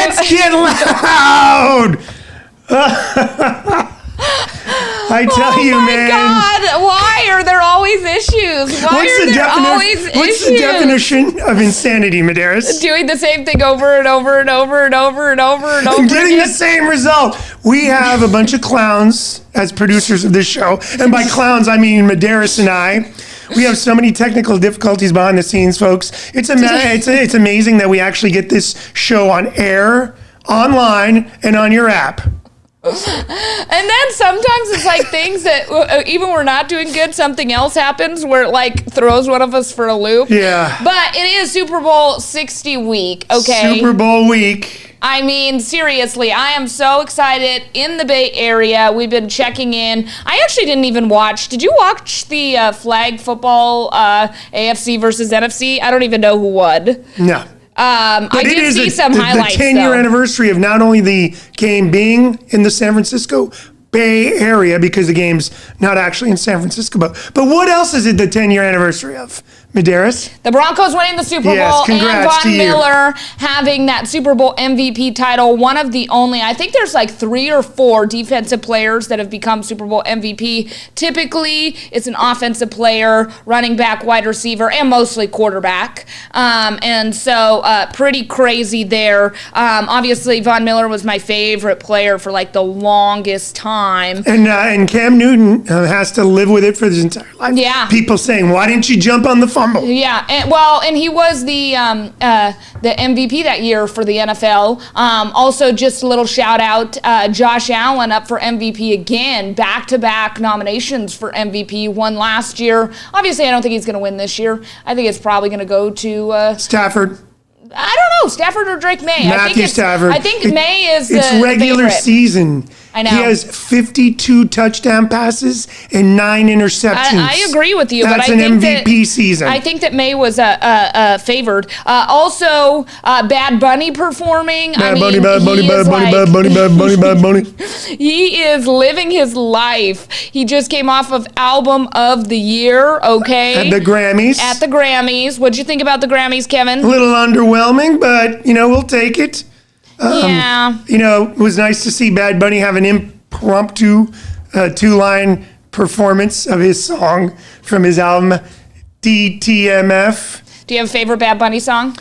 Let's get loud. I tell you, man. Oh my God! Why are there always issues? What's the definition of insanity, Mederios? Doing the same thing over and over and over and over and over and over And getting again. the same result. We have a bunch of clowns as producers of this show, and by clowns I mean Mederios and I. We have so many technical difficulties behind the scenes, folks. It's amazing that we actually get this show on air, online, and on your app. And then sometimes it's like things that even we're not doing good, something else happens where it like throws one of us for a loop. Yeah. But it is Super Bowl 60 week, okay? Super Bowl week. I mean, seriously, I am so excited in the Bay Area. We've been checking in. I actually didn't even watch. Did you watch the flag football AFC versus NFC? I don't even know who won. No. I did see some highlights, the 10-year though. anniversary of not only the game being in the San Francisco Bay Area, because the game's not actually in San Francisco, but what else is it the 10-year anniversary of, Mederios? The Broncos winning the Super Bowl, Yes, congrats to and Von you. Miller having that Super Bowl MVP title. One of the only, I think there's like 3 or 4 defensive players that have become Super Bowl MVP. Typically, it's an offensive player, running back, wide receiver, and mostly quarterback. And so pretty crazy there. Obviously, Von Miller was my favorite player for like the longest time. And Cam Newton has to live with it for his entire life. Yeah. People saying, why didn't you jump on the fumble? Yeah, and he was the MVP that year for the NFL. Also, just a little shout out, Josh Allen up for MVP again, back-to-back nominations for MVP. Won last year. Obviously, I don't think he's going to win this year. I think it's probably going to go to Stafford. I don't know, Stafford or Drake May. Matthew Stafford. I think May is the It's regular favorite. season. I know. He has 52 touchdown passes and 9 interceptions. I agree with you, That's but I an think MVP season. I think that May was favored. Also, Bad Bunny performing. Bad Bunny. He is living his life. He just came off of Album of the Year, okay? At the Grammys. What'd you think about the Grammys, Kevin? A little underwhelming, but, we'll take it. Yeah. It was nice to see Bad Bunny have an impromptu 2-line performance of his song from his album DTMF. Do you have a favorite Bad Bunny song?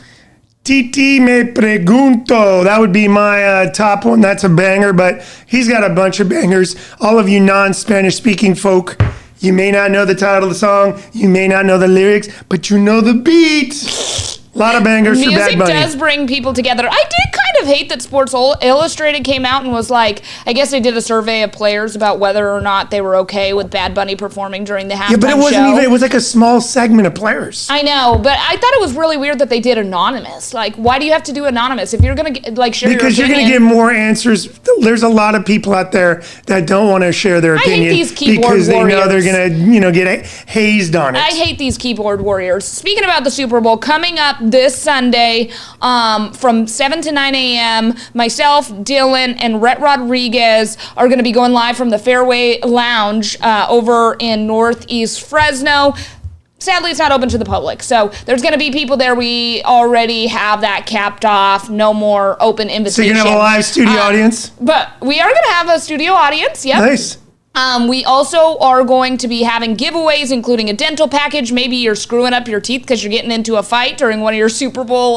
Titi me pregunto. That would be my top one. That's a banger, but he's got a bunch of bangers. All of you non-Spanish speaking folk, you may not know the title of the song, you may not know the lyrics, but you know the beat. A lot of bangers for Bad Bunny. Music does bring people together. I did kind of hate that Sports Illustrated came out and was like, I guess they did a survey of players about whether or not they were okay with Bad Bunny performing during the halftime show. Yeah, but it wasn't even, it was like a small segment of players. I know, but I thought it was really weird that they did anonymous. Like, why do you have to do anonymous? If you're going to, share because your opinion. you're going to get more answers. There's a lot of people out there that don't want to share their opinion these keyboard because they know warriors. they're going to, get hazed on it. I hate these keyboard warriors. Speaking about the Super Bowl, coming up this Sunday from 7 to 9 a.m., myself, Dylan, and Rhett Rodriguez are going to be going live from the Fairway Lounge over in Northeast Fresno. Sadly, it's not open to the public, so there's going to be people there. We already have that capped off. No more open invitation. So you're going to have a live studio audience? But we are going to have a studio audience, yep. Nice. We also are going to be having giveaways, including a dental package. Maybe you're screwing up your teeth because you're getting into a fight during one of your Super Bowl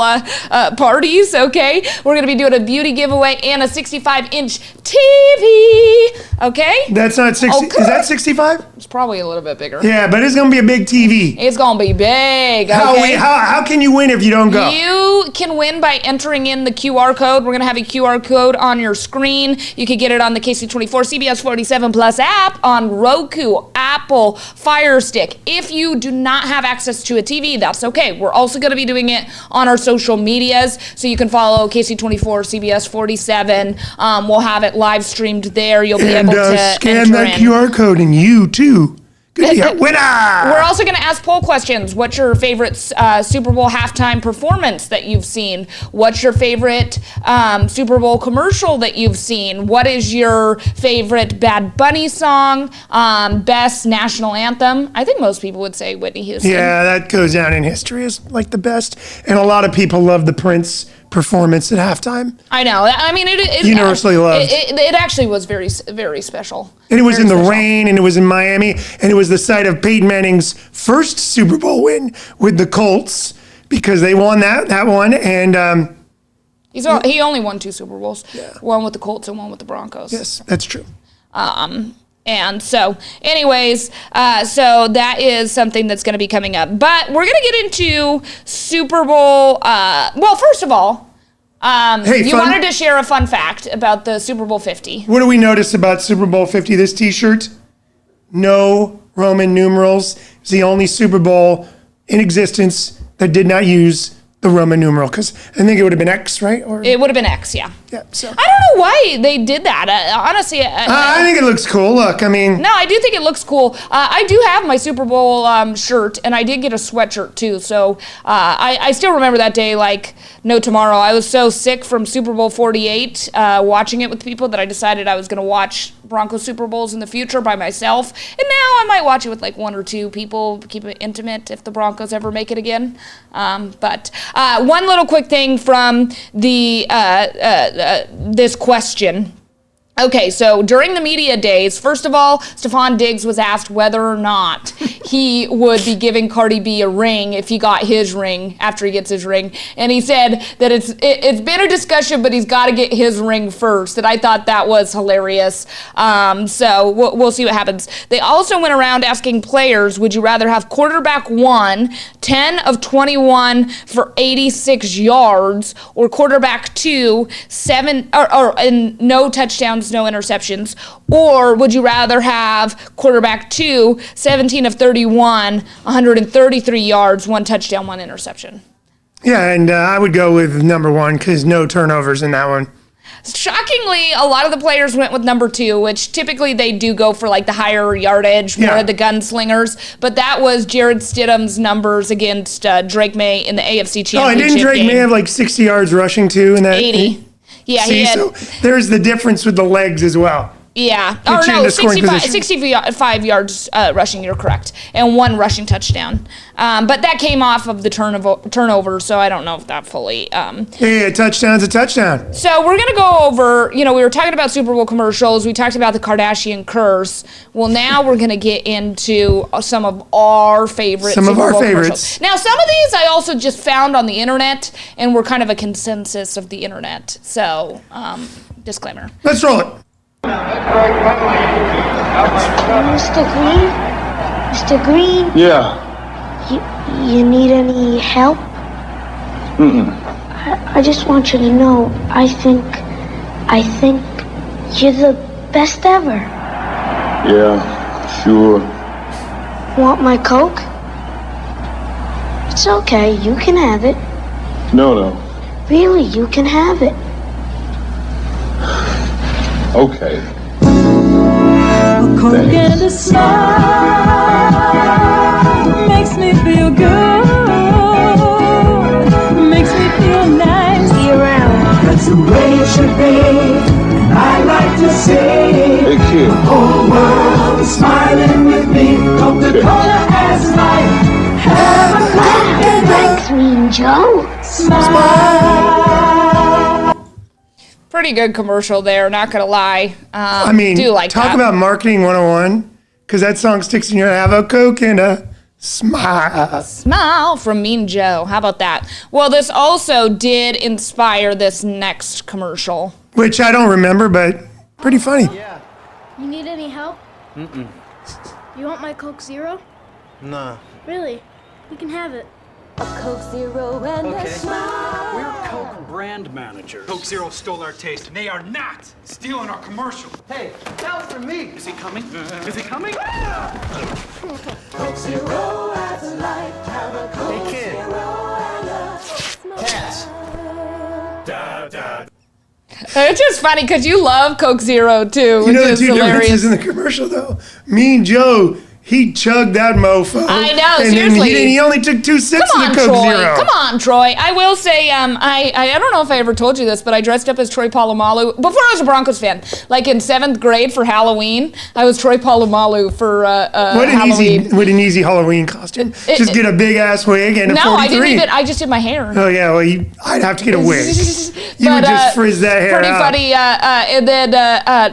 parties, okay? We're going to be doing a beauty giveaway and a 65-inch TV, okay? That's not 60. Okay. Is that 65? It's probably a little bit bigger. Yeah, but it's going to be a big TV. It's going to be big, okay? How can you win if you don't go? You can win by entering in the QR code. We're going to have a QR code on your screen. You can get it on the KC24 CBS 47 Plus app, on Roku, Apple, Fire Stick. If you do not have access to a TV, that's okay. We're also going to be doing it on our social medias, so you can follow KC24 CBS 47. We'll have it live streamed there. You'll be able to scan that QR code, and you too could be a winner. We're also going to ask poll questions. What's your favorite Super Bowl halftime performance that you've seen? What's your favorite Super Bowl commercial that you've seen? What is your favorite Bad Bunny song? Best national anthem? I think most people would say Whitney Houston. Yeah, that goes down in history as like the best. And a lot of people love the Prince performance at halftime. I know. I mean, it Universally loved. It actually was very, very special. And it was Very in the special. rain, and it was in Miami, and it was the site of Peyton Manning's first Super Bowl win with the Colts because they won that one, and He only won 2 Super Bowls. Yeah. One with the Colts and one with the Broncos. yes, that's true. And so, anyways, so that is something that's going to be coming up. But we're going to get into Super Bowl. Well, first of all, you wanted to share a fun fact about the Super Bowl 50. What do we notice about Super Bowl 50? This T-shirt, no Roman numerals. It's the only Super Bowl in existence that did not use the Roman numeral, because I think it would have been X, right? Or It would have been X, yeah. yeah. So I don't know why they did that. Honestly, I think it looks cool. Look, I mean, no, I do think it looks cool. I do have my Super Bowl shirt, and I did get a sweatshirt too. So I still remember that day like no tomorrow. I was so sick from Super Bowl 48, watching it with people, that I decided I was going to watch Broncos Super Bowls in the future by myself. And now I might watch it with like 1 or 2 people, keep it intimate if the Broncos ever make it again. But one little quick thing from the this question. Okay, so during the media days, first of all, Stephon Diggs was asked whether or not he would be giving Cardi B a ring if he got his ring after he gets his ring. And he said that it's been a discussion, but he's got to get his ring first. And I thought that was hilarious. So we'll see what happens. They also went around asking players, would you rather have quarterback 1, 10 of 21 for 86 yards, or quarterback 2, 7 and no touchdowns, no interceptions, or would you rather have quarterback 2, 17 of 31, 133 yards, 1 touchdown, 1 interception? yeah, and I would go with number 1 because no turnovers in that one. Shockingly, a lot of the players went with number 2, which typically they do go for like the higher yardage, more of the gunslingers. But that was Jared Stidham's numbers against Drake May in the AFC Championship Oh, and didn't Drake game. May have like 60 yards rushing too in that? 80. Yeah, See, he had. so there's the difference with the legs as well. Yeah. Put Or you in no, the scoring 65, position. 65 yards rushing, you're correct. And 1 rushing touchdown. But that came off of the turnover, so I don't know if that fully... Yeah, a touchdown's a touchdown. So we're going to go over, we were talking about Super Bowl commercials. We talked about the Kardashian curse. Well, now we're going to get into some of our favorite Some of Super our Bowl favorites. commercials. Now, some of these I also just found on the internet, and were kind of a consensus of the internet. So, disclaimer. Let's roll it. Mr. Green? Mr. Green, Yeah. you need any help? I just want you to know, I think you're the best ever. Yeah, sure. Want my Coke? It's okay, you can have it. No. Really, you can have it. Okay. A Coke and a smile makes me feel good, makes me feel nice. Be around. That's the way it should be. And I like to say, Hey, kid. whole world is smiling with me. Coca-Cola as life. Have a Coke and Thanks, Mean Joe. smile. Pretty good commercial there, not gonna lie. I mean, do like talk that. about marketing 101, because that song sticks in your head. Have a Coke and a smile. Smile from Mean Joe. How about that? Well, this also did inspire this next commercial. Which I don't remember, but pretty funny. You need any help? You want my Coke Zero? Nah. Really? You can have it. A Coke Zero and a smile. We're Coke brand managers. Coke Zero stole our taste, and they are not stealing our commercial. Hey, that was for me. Is he coming? Is he coming? Coke Zero as life. Have a Coke Hey, kid. Zero and a Cats. It's just funny because you love Coke Zero too, You which know the is two hilarious. differences in the commercial, though? Mean Joe, He chugged that mofo. I know, and seriously. Then he only took 2 sips of the Coke Troy. Zero. Come on, Troy. I will say, I don't know if I ever told you this, but I dressed up as Troy Polamalu before I was a Broncos fan. Like in 7th grade for Halloween, I was Troy Polamalu for Halloween. What an easy Halloween costume. Just get a big ass wig and a 43. No, I didn't even. I just did my hair. Oh yeah, well I'd have to get a wig. You would just frizz that hair pretty out. funny. And then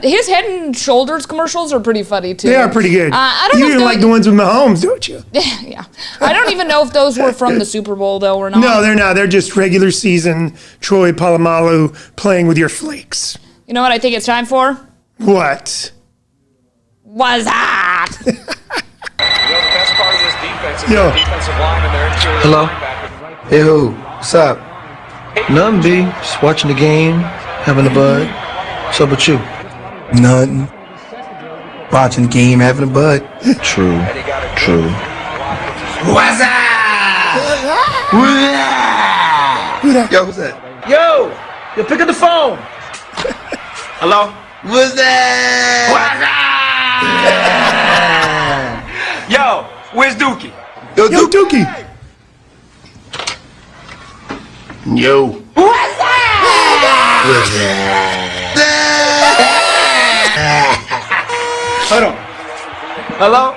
his Head and Shoulders commercials are pretty funny too. They are pretty good. I don't know. You like the ones with Mahomes, don't you? Yeah. I don't even know if those were from the Super Bowl though or not. No, they're not. They're just regular season Troy Polamalu playing with your flakes. You know what I think it's time for? What? Was that? The best part of this defense is Yo. the defensive line and their interior Hello? linebacker. Hey, who? What's up? Nothing, B. Just watching the game, having a bud. What's up with you? Nothing. Watching the game, having a bud. True. True. What's up? Yo, who's that? Yo, pick up the phone. Hello? What's that? Yo, where's Dookie? Yo, Dookie. Yo. What's that? Hold on. Hello?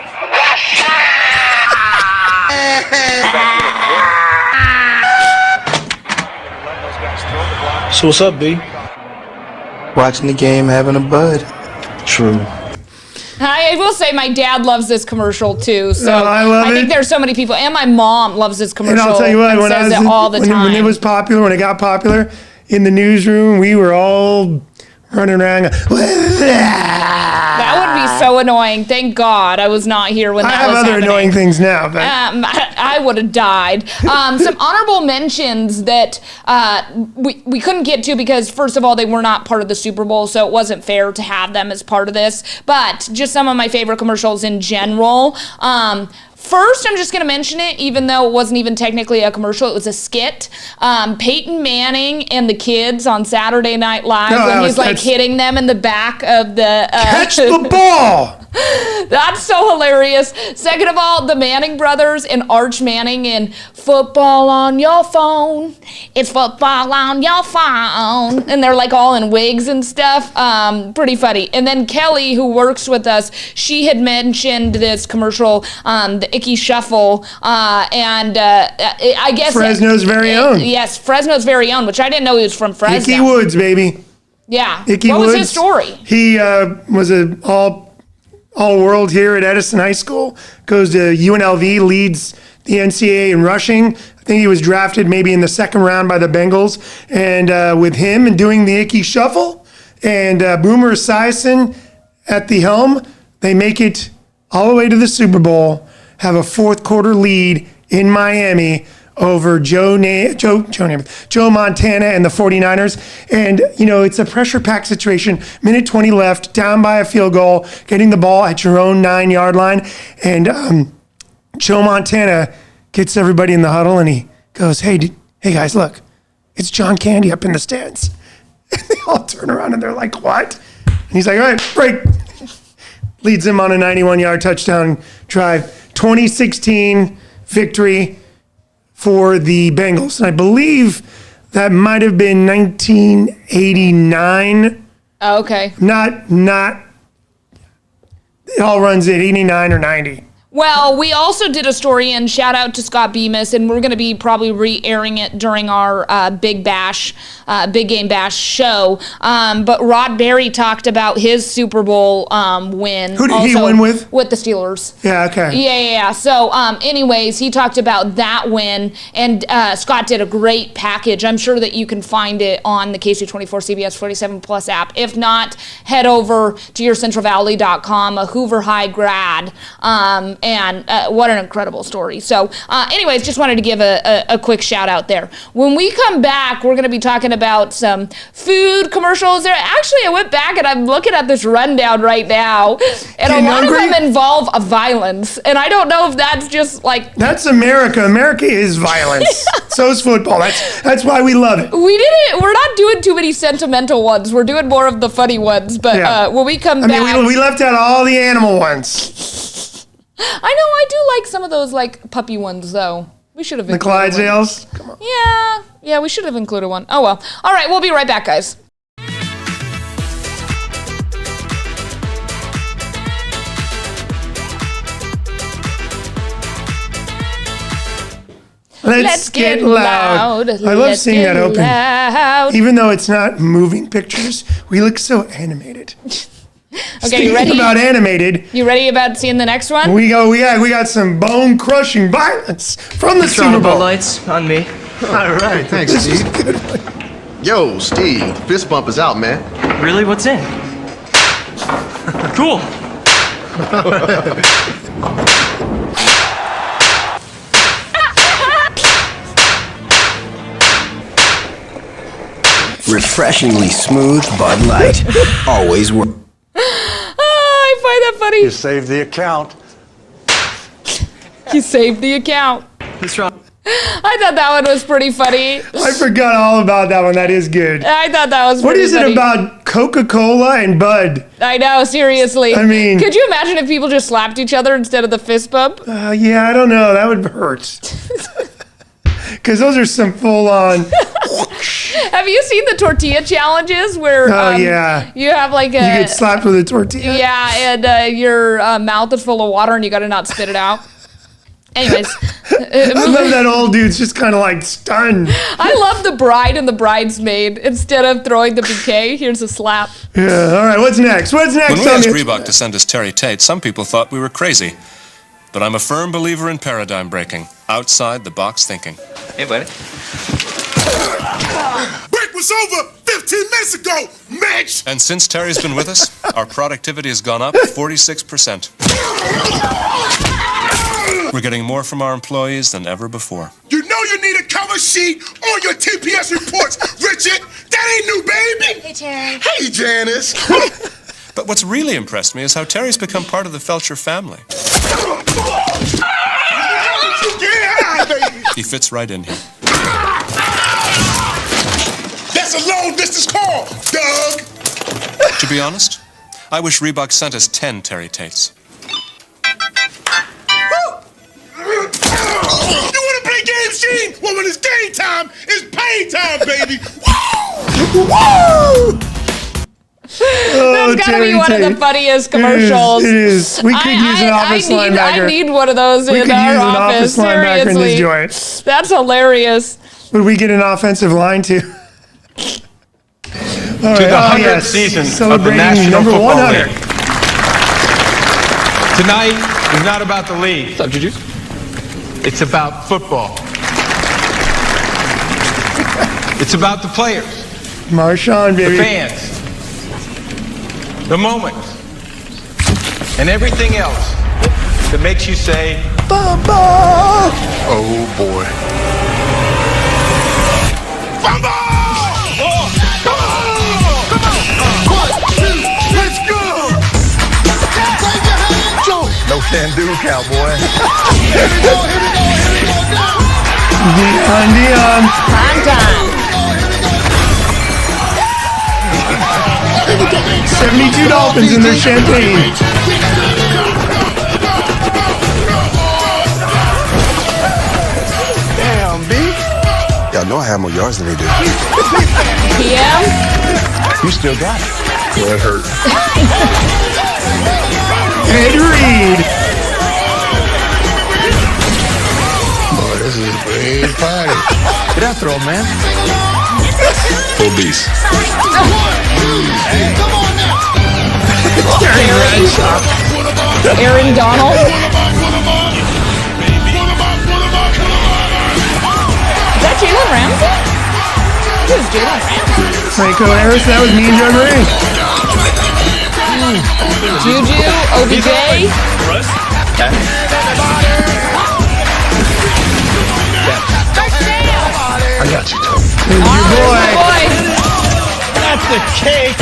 So what's up, B? Watching the game, having a bud. True. I will say my dad loves this commercial too. So I love I think it. there's so many people, and my mom loves this commercial. And I'll tell you what, and when says I was it all the time. when it was popular, when it got popular in the newsroom, we were all running around. That would be so annoying. Thank God I was not here when I that have was other happening. annoying things now, but I would have died. Some honorable mentions that we couldn't get to because, first of all, they were not part of the Super Bowl, so it wasn't fair to have them as part of this. But just some of my favorite commercials in general. First, I'm just going to mention it, even though it wasn't even technically a commercial. It was a skit. Peyton Manning and the kids on Saturday Night Live when he's like hitting them in the back of the... catch the ball! That's so hilarious. Second of all, the Manning brothers and Arch Manning in Football on Your Phone. It's football on your phone. And they're like all in wigs and stuff. Pretty funny. And then Kelly, who works with us, she had mentioned this commercial, the Icky Shuffle. I guess... Fresno's very own. Yes, Fresno's very own, which I didn't know he was from Fresno. Icky Woods, baby. Yeah. Icky what Woods. was his story? He was an all-world here at Edison High School. Goes to UNLV, leads the NCAA in rushing. I think he was drafted maybe in the 2nd round by the Bengals. And with him and doing the Icky Shuffle and Boomer Esiason at the helm, they make it all the way to the Super Bowl, have a 4th quarter lead in Miami over Joe Montana and the 49ers. And, you know, it's a pressure-packed situation. Minute 20 left, down by a field goal, getting the ball at your own 9-yard line. And Joe Montana gets everybody in the huddle, and he goes, hey guys, look, it's John Candy up in the stands. And they all turn around, and they're like, what? And he's like, all right, break. Leads them on a 91-yard touchdown drive. 2016 victory for the Bengals. And I believe that might have been 1989. Oh, okay. Not, it all runs at 89 or 90. Well, we also did a story, and shout out to Scott Bemis, and we're going to be probably re-airing it during our Big Game Bash show. But Rod Berry talked about his Super Bowl win. Who did he win with? With the Steelers. Yeah, okay. Yeah. So, anyways, he talked about that win, and Scott did a great package. I'm sure that you can find it on the KC24 CBS 47 Plus app. If not, head over to yourcentralvalley.com, a Hoover High grad. And what an incredible story. So anyways, just wanted to give a quick shout out there. When we come back, we're going to be talking about some food commercials. Actually, I went back and I'm looking at this rundown right now, and a lot of them involve violence. And I don't know if that's just like... That's America. America is violence. So is football. That's why we love it. We're not doing too many sentimental ones. We're doing more of the funny ones. But when we come back... we left out all the animal ones. I know, I do like some of those like puppy ones though. We should have The included Clydesdales? Come on. Yeah, we should have included one. Oh well. All right, we'll be right back, guys. Let's get loud. I love seeing that open. Loud. Even though it's not moving pictures, we look so animated. Okay, you ready? Speaking about animated, You ready about seeing the next one? we got some bone-crushing violence from the Super Bowl. lights on me. All right, thanks, Steve. Yo, Steve, fist bump is out, man. Really? What's in? Cool. Refreshingly smooth Bud Light. Always work. I find that funny. You saved the account. You saved the account. What's wrong? I thought that one was pretty funny. I forgot all about that one. That is good. I thought that was What pretty is funny. it about Coca-Cola and Bud? I know, seriously. I mean- could you imagine if people just slapped each other instead of the fist bump? Yeah, I don't know. That would hurt. Because those are some full-on... Have you seen the tortilla challenges where yeah. you have like a... You get slapped with a tortilla? Yeah, and your mouth is full of water and you got to not spit it out. Anyways. I love that old dude's just kind of like stunned. I love the bride and the bridesmaid. Instead of throwing the bouquet, here's a slap. Yeah, all right, what's next? What's next? When we asked Reebok to send us Terry Tate, some people thought we were crazy. But I'm a firm believer in paradigm breaking, outside the box thinking. Hey, buddy. Break was over 15 minutes ago, Mitch! And since Terry's been with us, our productivity has gone up 46%. We're getting more from our employees than ever before. You know you need a cover sheet on your TPS reports, Richard! That ain't new, baby! Hey, Terry. Hey, Janice! But what's really impressed me is how Terry's become part of the Felcher family. Yeah, baby! He fits right in here. That's a long distance call, Doug! To be honest, I wish Reebok sent us 10 Terry Tates. You wanna play games, Gene? Well, when it's game time, it's pay time, baby! Woo! Oh, That's gotta be one of the funniest commercials. It is. We could use an office linebacker. I need one of those We in could our use an office. office linebacker in this Seriously. joint. That's hilarious. Would we get an offensive line too? All To the 100th yes. season of the Celebrating National number Football 100. League. Tonight is not about the league. What's up, Juju? It's about football. It's about the players. Marshawn, baby. The fans. The moment. And everything else that makes you say, Bumble! Oh, boy. Fumble! Let's go! No can do, cowboy. Dion. Prime time. 72 Dolphins in their champagne. Damn, B. Y'all know I have more yards than they do. PM. You still got it. Well, it hurt. Ed Reed. Boy, this is a big party. get out there, old man. Obese. Aaron Donald. Is that Jalen Ramsey? Who's Jalen Ramsey? Franco Harris, that was me and John Marie. Juju, OBJ. I got you, Tony. There's your boy. That's the cake.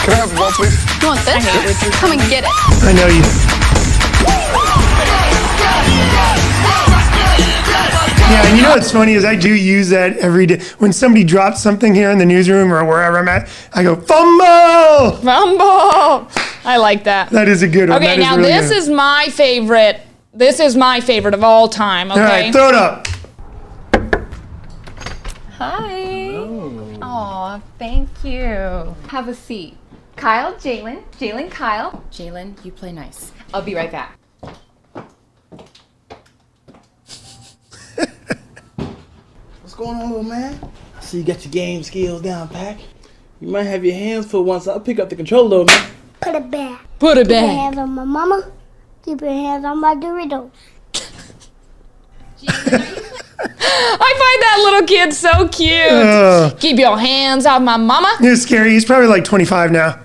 Can I have the ball, please? You want this? Come and get it. I know you. Yeah, and you know what's funny is I do use that every day. When somebody drops something here in the newsroom or wherever I'm at, I go, fumble! Fumble! I like that. That is a good one. Okay, now this is my favorite. This is my favorite of all time. Okay. All right, throw it up. Hi. Aw, thank you. Have a seat. Kyle, Jalen. Jalen, Kyle. Jalen, you play nice. I'll be right back. What's going on, little man? I see you got your game skills down, Pack. You might have your hands full once I pick up the controller, little man. Put it back. Put it Keep your back. hands on my mama. Keep your hands on my Doritos. I find that little kid so cute. Keep your hands off my mama. It's scary. He's probably like 25 now.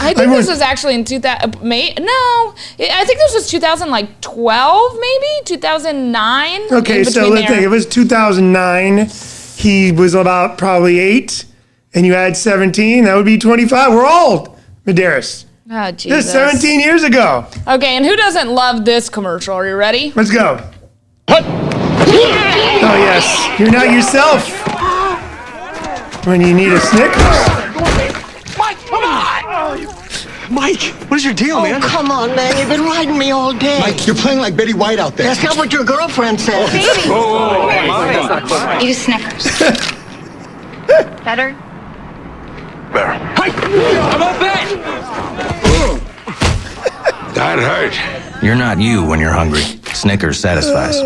I think this was actually in 2000. I think this was 2012, maybe 2009. Okay, so let's think. It was 2009. He was about probably 8, and you had 17. That would be 25. We're old, Mederios. Oh, Jesus. This is 17 years ago. Okay, and who doesn't love this commercial? Are you ready? Let's go. Oh, yes. You're not yourself when you need a Snickers. Mike, come on! Mike, what is your deal, man? Come on, man. You've been riding me all day. Mike, you're playing like Betty White out there. That's not what your girlfriend said. Baby. Eat a Snickers. Better? Better. I'm up bet. That hurt. You're not you when you're hungry. Snickers satisfies.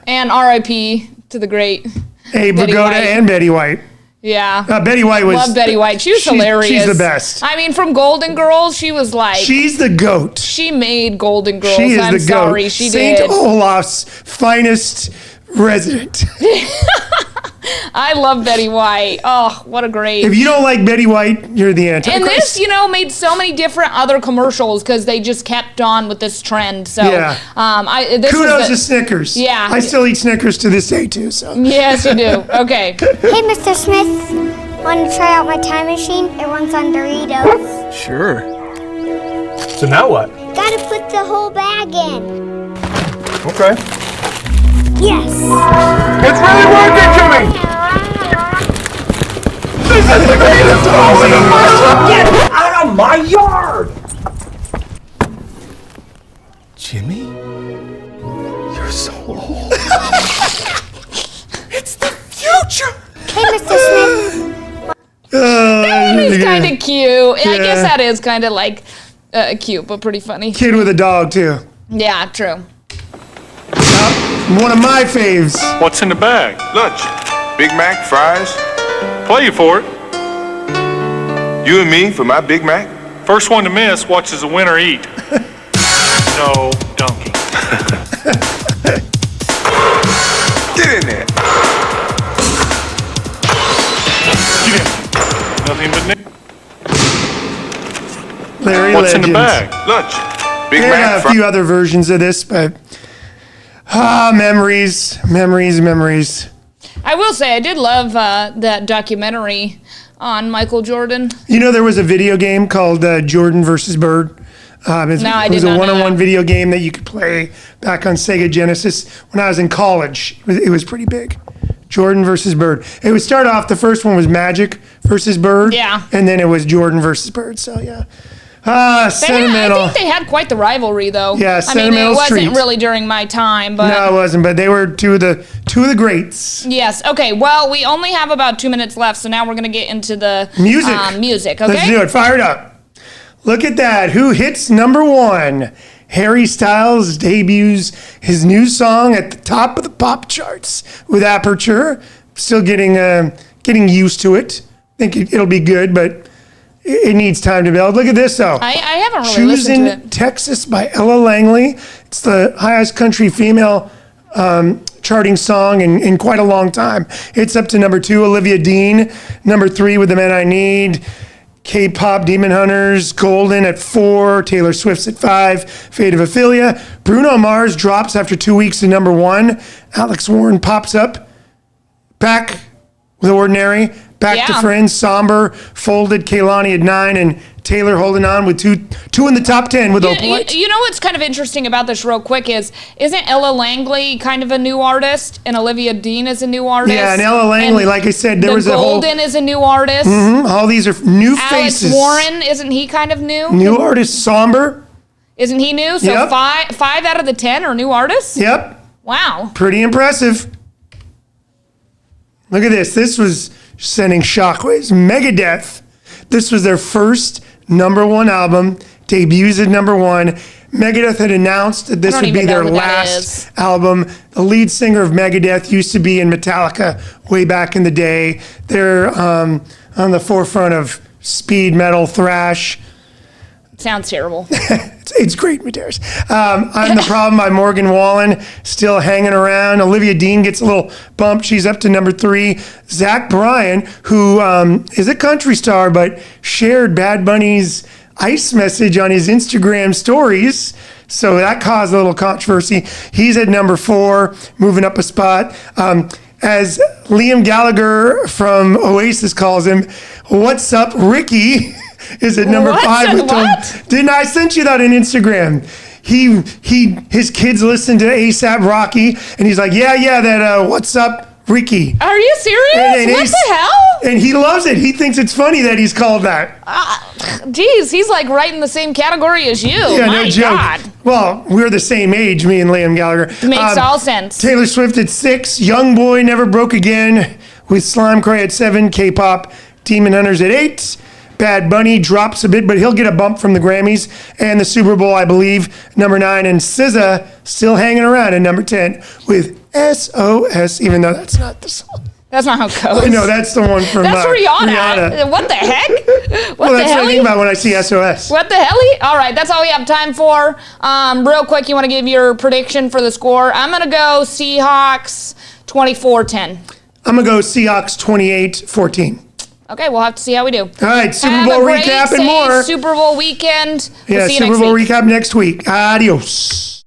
And R.I.P. to the great Hey, Betty Pagoda White. and Betty White. Yeah. Betty White was... Love Betty White. She was hilarious. She's the best. I mean, from Golden Girls, she was like... She's the GOAT. She made Golden Girls. She is I'm the sorry, GOAT. she St. did. Olaf's finest resident. I love Betty White. Oh, what a great... If you don't like Betty White, you're the Antichrist. And this, made so many different other commercials because they just kept on with this trend. So, Yeah. Kudos to Snickers. Yeah. I still eat Snickers to this day, too. So. Yes, you do. Okay. Hey, Mr. Smith. Want to try out my time machine? It runs on Doritos. Sure. So now what? Gotta put the whole bag in. Okay. Yes. It's really working to me! This is the greatest home in the world! Get out of my yard! Jimmy? You're so old. It's the future! Hey, Mr. Smith. That is kind of cute. I guess that is kind of like cute, but pretty funny. Kid with a dog, too. Yeah, true. One of my faves. What's in the bag? Lunch. Big Mac, fries. Play you for it. You and me for my Big Mac? First one to miss watches the winner eat. No donkey. Get in there. Get in. Nothing but Nick. Larry What's in the Legends. bag? Lunch. Big There Mac, are a few other versions of this, but... memories. I will say, I did love that documentary on Michael Jordan. There was a video game called Jordan versus Bird. It was a one-on-one video game that you could play back on Sega Genesis when I was in college. It was pretty big. Jordan versus Bird. It would start off, the first one was Magic versus Bird. Yeah. And then it was Jordan versus Bird. So, yeah. Sentimental. I think they had quite the rivalry, though. Yeah, sentimental it wasn't street. really during my time, but No, it wasn't, but they were two of the greats. yes. Okay. Well, we only have about 2 minutes left, so now we're gonna get into the Music. Music. Okay. Let's do it. Fire it up. Look at that. Who hits number 1? Harry Styles debuts his new song at the top of the pop charts with Aperture. Still getting used to it. Think it'll be good, but it needs time to build. Look at this, though. I haven't really listened to it. Texas by Ella Langley. It's the highest country female charting song in quite a long time. It's up to number 2. Olivia Dean, number 3 with The Man I Need. K-pop Demon Hunters, Golden at 4. Taylor Swift's at 5. Fate of Ophelia. Bruno Mars drops after 2 weeks to number 1. Alex Warren pops up back with Ordinary. back to friends. Somber folded. Kaylani at 9, and Taylor holding on with two in the top 10 with Opalite. You know what's kind of interesting about this real quick isn't Ella Langley kind of a new artist, and Olivia Dean is a new artist? Yeah, and Ella Langley, like I said, there was a whole... Golden is a new artist. All these are new Alex faces. Warren, isn't he kind of new? New artist. Somber. Isn't he new? So Yep. five out of the 10 are new artists? Yep. Wow. Pretty impressive. Look at this. This was sending shockwaves. Megadeth. This was their first #1 album. Debuts at #1. Megadeth had announced that this would be their last album. The lead singer of Megadeth used to be in Metallica way back in the day. They're on the forefront of speed metal, thrash. Sounds terrible. It's great, Mederios. I'm the Problem by Morgan Wallen, still hanging around. Olivia Dean gets a little bump. She's up to #3. Zach Bryan, who is a country star, but shared Bad Bunny's ice message on his Instagram stories. So that caused a little controversy. He's at #4, moving up a spot. As Liam Gallagher from Oasis calls him, "What's up, Ricky?" is at #5 with Tom. Didn't I send you that on Instagram? His kids listen to ASAP Rocky, and he's like, yeah, that "What's up, Ricky?" Are you serious? What the hell? And he loves it. He thinks it's funny that he's called that. Geez, he's like right in the same category as you. Yeah, My no joke. God. Well, we're the same age, me and Liam Gallagher. Makes all sense. Taylor Swift at 6, Young Boy Never Broke Again with Slime Cray at 7, K-pop Demon Hunters at 8. Bad Bunny drops a bit, but he'll get a bump from the Grammys and the Super Bowl, I believe, #9. And SZA still hanging around at #10 with SOS, even though that's not the song. That's not how it goes. No, that's the one from That's Rihanna. What the heck? Well, that's what I think about when I see SOS. What the hell? All right, that's all we have time for. Real quick, you want to give your prediction for the score? I'm going to go Seahawks 24-10. I'm going to go Seahawks 28-14. Okay, we'll have to see how we do. All right, Super Bowl recap and more. Super Bowl weekend. Yeah, We'll see you Super next Bowl week. recap next week. Adios.